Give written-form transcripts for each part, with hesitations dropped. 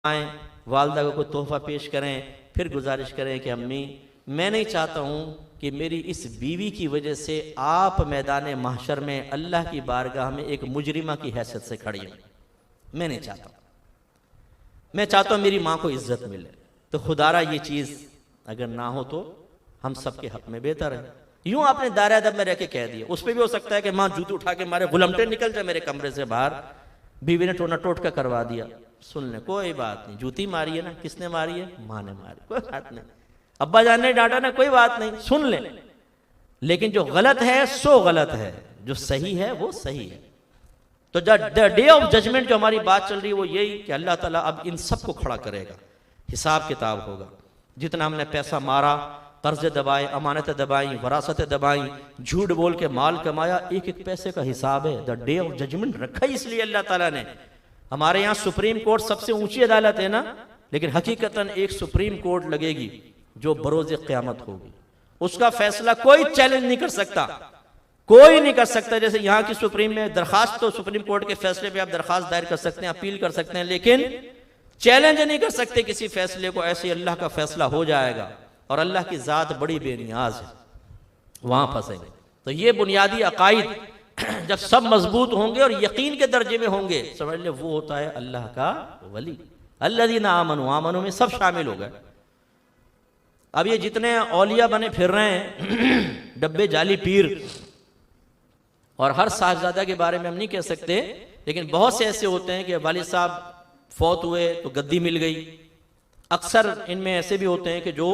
आएँ, वालदा को कोई तोहफ़ा पेश करें, फिर गुजारिश करें कि अम्मी मैं नहीं चाहता हूँ कि मेरी इस बीवी की वजह से आप मैदान महशर में अल्लाह की बारगाह में एक मुजरिमा की हैसियत से खड़ी हो। मैं नहीं चाहता, मैं चाहता हूँ मेरी माँ को इज्जत मिले। तो खुदारा ये चीज़ अगर ना हो तो हम सबके हक में बेहतर है। यूँ आपने दायरा अदब में रह के कह दिया, उस पर भी हो सकता है कि माँ जूती उठा के मारे गुलमटे निकल जाए मेरे कमरे से बाहर, बीवी ने टोना टोटका करवा दिया। सुन ले, कोई बात नहीं, जूती मारी है ना, किसने मारी है? माँ ने मारी, कोई बात नहीं। अब्बा जान ने डांटा ना, कोई बात नहीं, सुन ले। लेकिन जो गलत है सो गलत है, जो सही है वो सही है। तो द डे ऑफ जजमेंट जो हमारी बात चल रही है वो यही कि अल्लाह ताला अब इन सबको खड़ा करेगा, हिसाब किताब होगा। जितना हमने पैसा मारा, कर्ज दबाए, अमानत दबाई, वरासत दबाई, झूठ बोल के माल कमाया, एक एक पैसे का हिसाब है। द डे ऑफ जजमेंट रखा ही इसलिए अल्लाह ताला ने। हमारे यहाँ सुप्रीम कोर्ट सबसे ऊंची अदालत है ना, लेकिन हकीकतन एक सुप्रीम कोर्ट लगेगी जो बरोज़ क़यामत होगी। उसका फैसला कोई चैलेंज नहीं कर सकता, कोई नहीं कर सकता। जैसे यहाँ की सुप्रीम में दरखास्त, तो सुप्रीम कोर्ट के फैसले पे आप दरखास्त दायर कर सकते हैं, अपील कर सकते हैं, लेकिन चैलेंज नहीं कर सकते किसी फैसले को। ऐसे अल्लाह का फैसला हो जाएगा और अल्लाह की ज़ात बड़ी बेनियाज है, वहाँ फंसेंगे। तो ये बुनियादी अकाइद जब सब मजबूत होंगे और यकीन के दर्जे में होंगे, समझ ले वो होता है अल्लाह का वली। अल्लज़ीना आमनू, आमनू में सब शामिल हो गए। अब ये जितने औलिया बने फिर रहे हैं डब्बे जाली पीर, और हर साहबजादा के बारे में हम नहीं कह सकते, लेकिन बहुत से ऐसे होते हैं कि वालिद साहब फौत हुए तो गद्दी मिल गई। अक्सर इनमें ऐसे भी होते हैं कि जो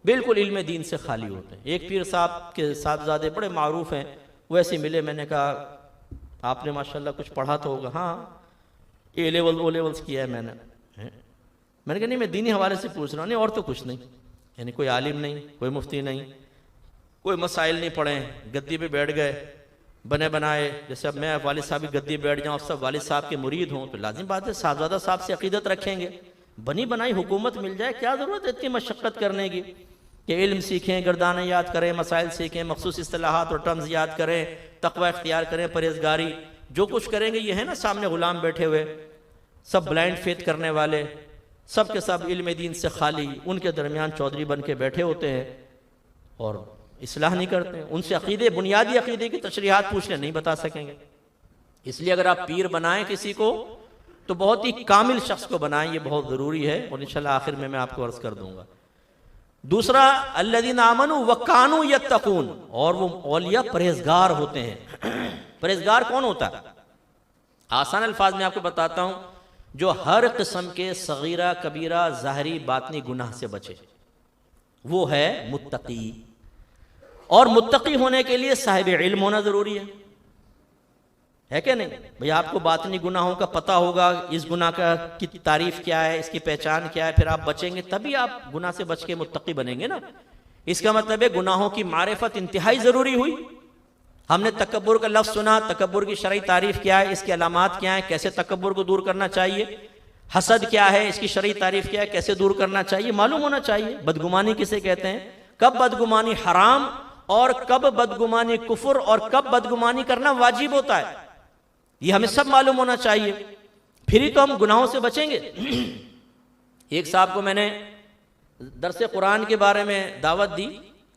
बिल्कुल इल्म दीन से खाली होते हैं। एक पीर साहब के साहबजादे बड़े मारूफ हैं, वैसे मिले, मैंने कहा आपने माशाल्लाह कुछ पढ़ा तो होगा? हाँ, ए लेवल ओ लेवल्स किया है मैंने कहा नहीं, मैं दीनी हवाले से पूछ रहा हूँ, नहीं और तो कुछ नहीं। यानी कोई आलिम नहीं, कोई मुफ्ती नहीं, कोई मसाइल नहीं पढ़े, गद्दी पे बैठ गए बने बनाए। जैसे अब मैं वालिद साहब की गद्दी बैठ जाऊँ, सब वालिद साहब के मुरीद हों, तो लाजिम बात है साहबजादा साहब से अकीदत रखेंगे। बनी बनाई हुकूमत मिल जाए, क्या ज़रूरत है इतनी मशक्क़त करने की कि इल्म सीखें, गर्दाने याद करें, मसाइल सीखें, मखसूस इस्तिलाहात और टर्म्स याद करें, तक़वा इख्तियार करें, परहेज़गारी, जो कुछ करेंगे। ये है ना सामने ग़ुलाम बैठे हुए, सब ब्लाइंड फेथ करने वाले, सब के सब इल्म दीन से खाली, उनके दरमियान चौधरी बन के बैठे होते हैं और इस्लाह नहीं करते हैं। उनसे अक़ीदे, बुनियादी अक़ीदे की तशरीहात पूछ ले, नहीं बता सकेंगे। इसलिए अगर आप पीर बनाएं किसी को तो बहुत ही कामिल शख्स को बनाएं, ये बहुत ज़रूरी है। और इंशाल्लाह आखिर में मैं आपको अर्ज़ कर दूंगा। दूसरा, अल्लज़ीना आमनू व कानू यत्तकून, और वो औलिया परहेजगार होते हैं। परहेजगार कौन होता है? आसान अल्फाज में आपको बताता हूँ, जो हर किस्म के सगीरा कबीरा ज़ाहरी बातनी गुनाह से बचे, वो है मुत्तकी। और मुत्तकी होने के लिए साहिब इल्म होना ज़रूरी है क्या नहीं? भैया आपको बातनी गुनाहों का पता होगा, इस गुनाह का की तारीफ क्या है, इसकी पहचान क्या है, फिर आप बचेंगे, तभी आप गुनाह से बच के मुत्तकी बनेंगे ना। इसका मतलब है गुनाहों की मारिफत इंतहाई ज़रूरी हुई। हमने तकब्बुर का लफ्ज़ सुना, तकब्बुर की शरई तारीफ क्या है, इसकी अलामात क्या है, कैसे तकब्बुर को दूर करना चाहिए, हसद क्या है, इसकी शरई तारीफ क्या है, कैसे दूर करना चाहिए, मालूम होना चाहिए। बदगुमानी किसे कहते हैं, कब बदगुमानी हराम और कब बदगुमानी कुफर और कब बदगुमानी करना वाजिब होता है, ये हमें सब मालूम होना चाहिए, फिर ही तो हम गुनाहों से बचेंगे। एक साहब को मैंने दरसे कुरान के बारे में दावत दी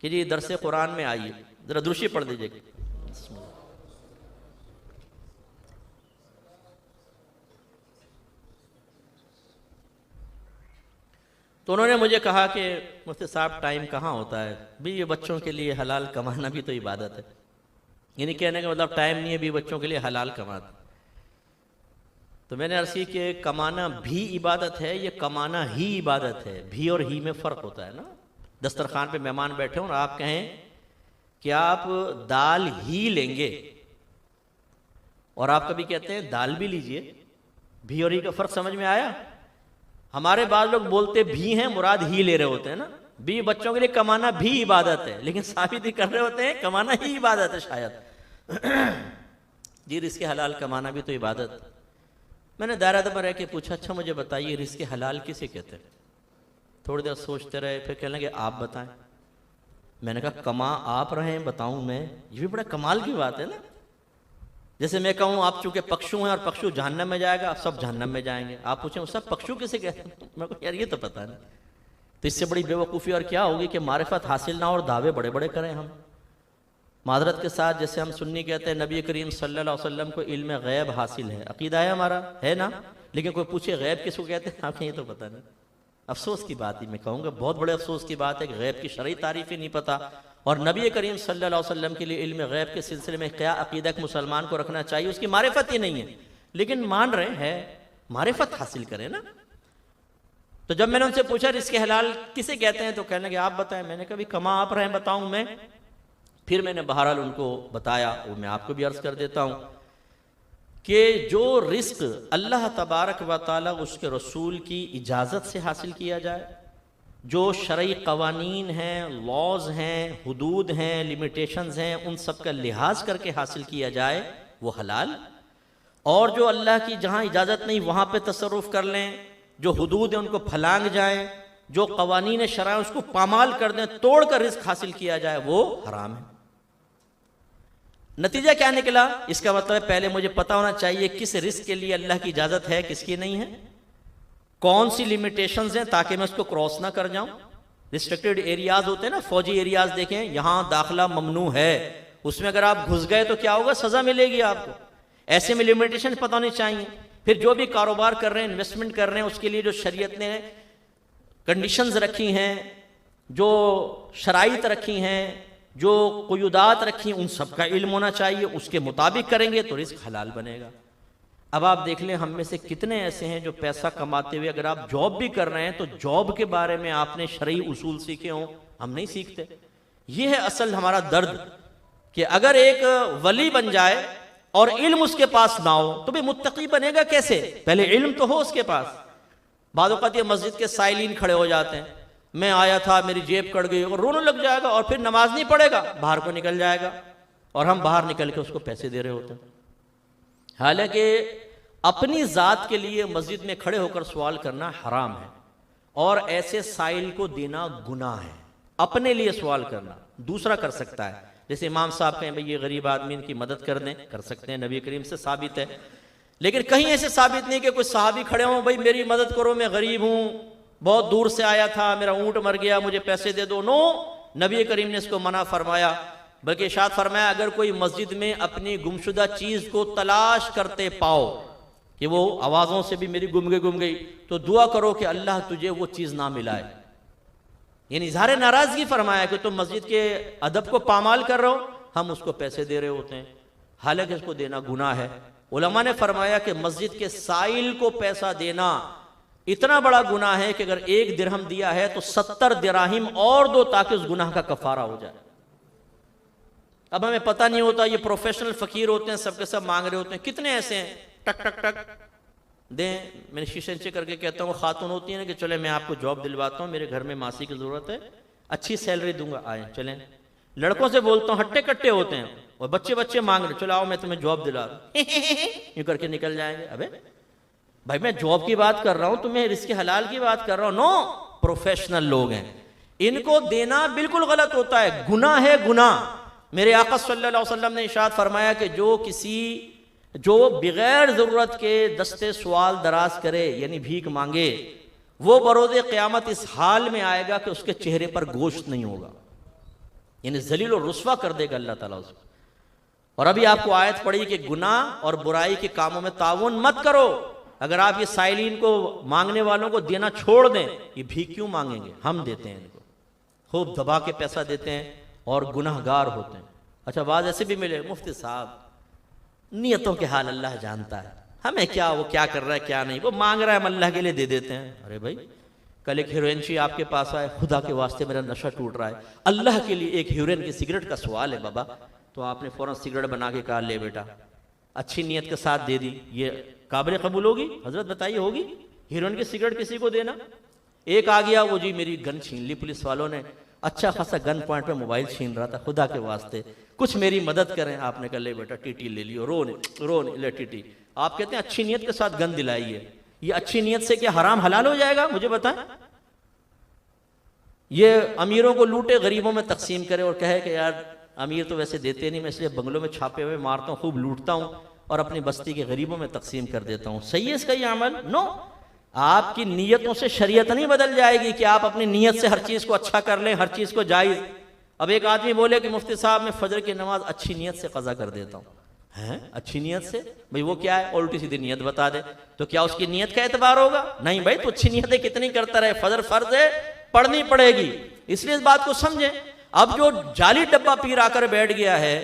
कि जी दरसे कुरान में आइए, जरा दुरूशी पढ़ दीजिए। तो उन्होंने मुझे कहा कि मुफ्ती साहब टाइम कहाँ होता है, भी ये बच्चों के लिए हलाल कमाना भी तो इबादत है। यानी कहने का मतलब टाइम नहीं है भी बच्चों के लिए हलाल कमाना। तो मैंने अर्ज़ की कि कमाना भी इबादत है, ये कमाना ही इबादत है। भी और ही में फ़र्क होता है ना। दस्तरखान पे मेहमान बैठे हों और आप कहें कि आप दाल ही लेंगे, और आप कभी कहते हैं दाल भी लीजिए, भी और ही का फ़र्क समझ में आया? हमारे बाद लोग बोलते भी हैं, मुराद ही ले रहे होते हैं ना। भी बच्चों के लिए कमाना भी इबादत है, लेकिन साबित ही कर रहे होते हैं कमाना ही इबादत है शायद। जी रिज़्क़ हलाल कमाना भी तो इबादत। मैंने दायरा दबा रह के पूछा, अच्छा मुझे बताइए रिज़्क़ हलाल किसे कहते हैं? थोड़ी देर सोचते रहे, फिर कहने लगे आप बताएं। मैंने कहा कमा आप रहे हैं, बताऊं मैं? ये भी बड़ा कमाल की बात है ना। जैसे मैं कहूँ आप चूंकि पक्षु हैं और पक्षु जहन्नम में जाएगा, आप सब जहन्नम में जाएंगे। आप पूछें सब पक्षु किसे कहते हैं, मेरे को यार ये तो पता नहीं। तो इससे बड़ी बेवकूफ़ी और क्या होगी कि मारिफत हासिल ना हो और दावे बड़े बड़े करें हम। मादरत के साथ जैसे हम सुन्नी कहते हैं नबी करीम सल्लल्लाहु अलैहि वसल्लम को इल्म गैब हासिल है, अकीदा है हमारा, है ना, लेकिन कोई पूछे गैब किसको कहते हैं, आपको ये तो पता नहीं। अफसोस की बात ही मैं कहूँगा, बहुत बड़े अफसोस की बात है कि गैब की शरई तारीफ ही नहीं पता। और नबी करीम सल्लल्लाहु अलैहि वसल्लम के लिए इल्म गैब के सिलसिले में क्या अकीदा मुसलमान को रखना चाहिए, उसकी मारिफत ही नहीं है, लेकिन मान रहे हैं, मारिफत हासिल करें ना। तो जब मैंने उनसे पूछा रिस्क हलाल किसे कहते हैं, तो कहने लगे आप बताएं। मैंने कहा कमा आप रहे बताऊं मैं। फिर मैंने बहरहाल उनको बताया, वो मैं आपको भी अर्ज कर देता हूं कि जो रिस्क अल्लाह तबारक व तआला उसके रसूल की इजाज़त से हासिल किया जाए, जो शरई कवानीन हैं, लॉज हैं, हुदूद हैं, लिमिटेशंस हैं, उन सब का लिहाज करके हासिल किया जाए वो हलाल। और जो अल्लाह की जहाँ इजाज़त नहीं वहाँ पे तसर्रुफ़ कर लें, जो हुदूद है उनको फलांग जाएं, जो कवानीन शरअ उसको पामाल कर दें, तोड़ कर रिस्क हासिल किया जाए, वो हराम है। नतीजा क्या निकला, इसका मतलब है पहले मुझे पता होना चाहिए किस रिस्क के लिए अल्लाह की इजाज़त है, किसकी नहीं है, कौन सी लिमिटेशंस हैं, ताकि मैं उसको क्रॉस ना कर जाऊं। रिस्ट्रिक्टेड एरियाज होते हैं ना, फौजी एरियाज देखें, यहां दाखिला ममनू है, उसमें अगर आप घुस गए तो क्या होगा, सजा मिलेगी आपको। ऐसे में लिमिटेशन पता होनी चाहिए। फिर जो भी कारोबार कर रहे हैं, इन्वेस्टमेंट कर रहे हैं, उसके लिए जो शरीयत ने कंडीशंस रखी हैं, जो शराइत रखी हैं, जो क़ुयूदात रखी हैं, उन सब का इल्म होना चाहिए। उसके मुताबिक करेंगे तो रिस्क हलाल बनेगा। अब आप देख लें, हम में से कितने ऐसे हैं जो पैसा कमाते हुए अगर आप जॉब भी कर रहे हैं तो जॉब के बारे में आपने शरई उसूल सीखे हों, हम नहीं सीखते। ये है असल हमारा दर्द कि अगर एक वली बन जाए और इल्म उसके पास ना हो तो भाई मुत्तकी बनेगा कैसे, पहले इल्म तो हो उसके पास। बाद वक़्त ये मस्जिद के साइलिन खड़े हो जाते हैं, मैं आया था मेरी जेब कट गई, और रोने लग जाएगा और फिर नमाज नहीं पढ़ेगा, बाहर को निकल जाएगा, और हम बाहर निकल के उसको पैसे दे रहे होते हैं। हालांकि अपनी ज़ात के लिए मस्जिद में खड़े होकर सवाल करना हराम है और ऐसे साइल को देना गुनाह है। अपने लिए सवाल करना, दूसरा कर सकता है, जैसे इमाम साहब कहें भाई ये गरीब आदमी इनकी मदद कर दें, कर सकते हैं, नबी करीम से साबित है। लेकिन कहीं ऐसे साबित नहीं कि कोई सहाबी खड़े हों, भाई मेरी मदद करो, मैं गरीब हूँ, बहुत दूर से आया था, मेरा ऊँट मर गया, मुझे पैसे दे दो। नो, नबी करीम ने इसको मना फरमाया, बल्कि इरशाद फरमाया अगर कोई मस्जिद में अपनी गुमशुदा चीज़ को तलाश करते पाओ कि वो आवाज़ों से भी मेरी गुम गई, तो दुआ करो कि अल्लाह तुझे वो चीज़ ना मिलाए। यानी इज़हार नाराज़गी फरमाया कि तुम मस्जिद के अदब को पामाल कर रहे हो, हम उसको पैसे दे रहे होते हैं, हालांकि उसको देना गुनाह है। उलमा ने फरमाया कि मस्जिद के साइल को पैसा देना इतना बड़ा गुनाह है कि अगर 1 दिरहम दिया है तो 70 दिराहिम और दो ताकि उस गुनाह का कफारा हो जाए। अब हमें पता नहीं होता, ये प्रोफेशनल फ़कीर होते हैं, सबके सब मांग रहे होते हैं। कितने ऐसे हैं, टक टक टक दें। मैंने शीशे नीचे करके कहता हूँ, खातून होती है ना कि चले मैं आपको जॉब दिलवाता हूँ, मेरे घर में मासी की ज़रूरत है, अच्छी सैलरी दूंगा, आए चलें। लड़कों से बोलता हूँ, हट्टे कट्टे होते हैं और बच्चे मांग रहे, चलो आओ मैं तुम्हें जॉब दिला दूँ, यूँ करके निकल जाएंगे। अबे भाई मैं जॉब की बात कर रहा हूँ, तुम्हें रिस्क हलाल की बात कर रहा हूँ। नो, प्रोफेशनल लोग हैं, इनको देना बिल्कुल गलत होता है, गुनाह है, गुनाह। मेरे आका सल्लल्लाहु अलैहि वसल्लम ने इरशाद फरमाया कि जो बगैर ज़रूरत के दस्ते सवाल दराज करे, यानी भीख मांगे, वो बरोज़े क़यामत इस हाल में आएगा कि उसके चेहरे पर गोश्त नहीं होगा, यानी जलील और रुस्वा कर देगा अल्लाह ताला उसको। और अभी आपको आयत पड़ी कि गुनाह और बुराई के कामों में ताउन मत करो। अगर आप ये साइलिन को, मांगने वालों को देना छोड़ दें, ये भीख क्यों मांगेंगे, हम देते हैं इनको, खूब दबा के पैसा देते हैं और गुनाहगार होते हैं। अच्छा, बात ऐसे भी मिले, मुफ्ती साहब नियतों के हाल अल्लाह जानता है, हमें क्या वो क्या कर रहा है क्या नहीं, वो मांग रहा है हम अल्लाह के लिए दे देते हैं। अरे भाई, कल एक हीरोइनशी आपके पास आए, खुदा के वास्ते मेरा नशा टूट रहा है, अल्लाह के लिए एक हीरोइन की सिगरेट का सवाल है बाबा, तो आपने फ़ौरन सिगरेट बना के कहा ले बेटा, अच्छी नीयत के साथ दे दी, ये काबिल कबूल होगी? हजरत बताइए होगी? हीरोइन की सिगरेट किसी को देना? एक आ गया, वो जी मेरी गन छीन ली पुलिस वालों ने, अच्छा खासा गन पॉइंट पे मोबाइल छीन रहा था, खुदा के वास्ते कुछ मेरी मदद करें। आपने कहा ले बेटा टीटी ले लियो, रो ले टीटी। आप कहते हैं अच्छी नीयत के साथ गन दिलाई है, ये अच्छी नीयत से क्या हराम हलाल हो जाएगा? मुझे बताएं। ये अमीरों को लूटे, गरीबों में तकसीम करे और कहे कि यार अमीर तो वैसे देते नहीं, मैं इसलिए बंगलों में छापे हुए मारता हूँ, खूब लूटता हूँ, और अपनी बस्ती के गरीबों में तकसीम कर देता हूँ। सही है इसका ये अमल? नो, आपकी नीयतों से शरीयत नहीं बदल जाएगी कि आप अपनी नीयत से हर चीज़ को अच्छा कर लें, हर चीज़ को जायज़। अब एक आदमी बोले कि मुफ्ती साहब मैं फजर की नमाज अच्छी नीयत से कज़ा कर देता हूँ। हैं, अच्छी नीयत से? भाई वो क्या है? उल्टी सीधी नीयत बता दे, तो क्या उसकी नीयत का एतबार होगा? नहीं भाई, तो अच्छी नीयतें कितनी करता रहे, फजर फर्ज है, पढ़नी पड़ेगी। इसलिए इस बात को समझें। अब जो जाली डब्बा पीर आकर बैठ गया है,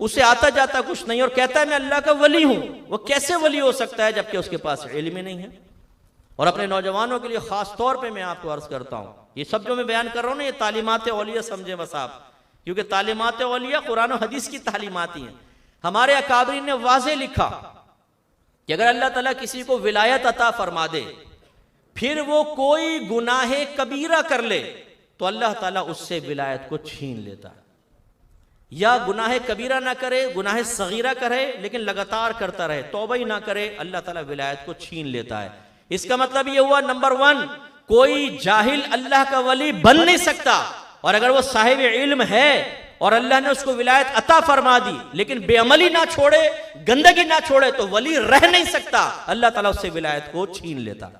उसे आता जाता कुछ नहीं और कहता है मैं अल्लाह का वली हूं, वो कैसे वली हो सकता है जबकि उसके पास इल्म ही नहीं है? और अपने नौजवानों के लिए खास तौर पे मैं आपको अर्ज करता हूं, ये सब जो मैं बयान कर रहा हूं ना, ये तालीमात औलिया समझे बस आप, क्योंकि तालीमात औलिया कुरान और हदीस की तालीमात ही हैं। हमारे अकाबरीन ने वाज़े लिखा कि अगर अल्लाह ताला किसी को विलायत अता फरमा दे, फिर वो कोई गुनाहे कबीरा कर ले, तो अल्लाह ताला उससे विलायत को छीन लेता है। या गुनाहे कबीरा ना करे, गुनाहे सगीरा करे, लेकिन लगातार करता रहे, तौबा ही ना करे, अल्लाह ताला विलायत को छीन लेता है। इसका मतलब ये हुआ, नंबर 1, कोई जाहिल अल्लाह का वली बन नहीं सकता। और अगर वो साहिब इल्म है और अल्लाह ने उसको विलायत अता फरमा दी, लेकिन बेअमली ना छोड़े, गंदगी ना छोड़े, तो वली रह नहीं सकता, अल्लाह ताला उससे विलायत को छीन लेता।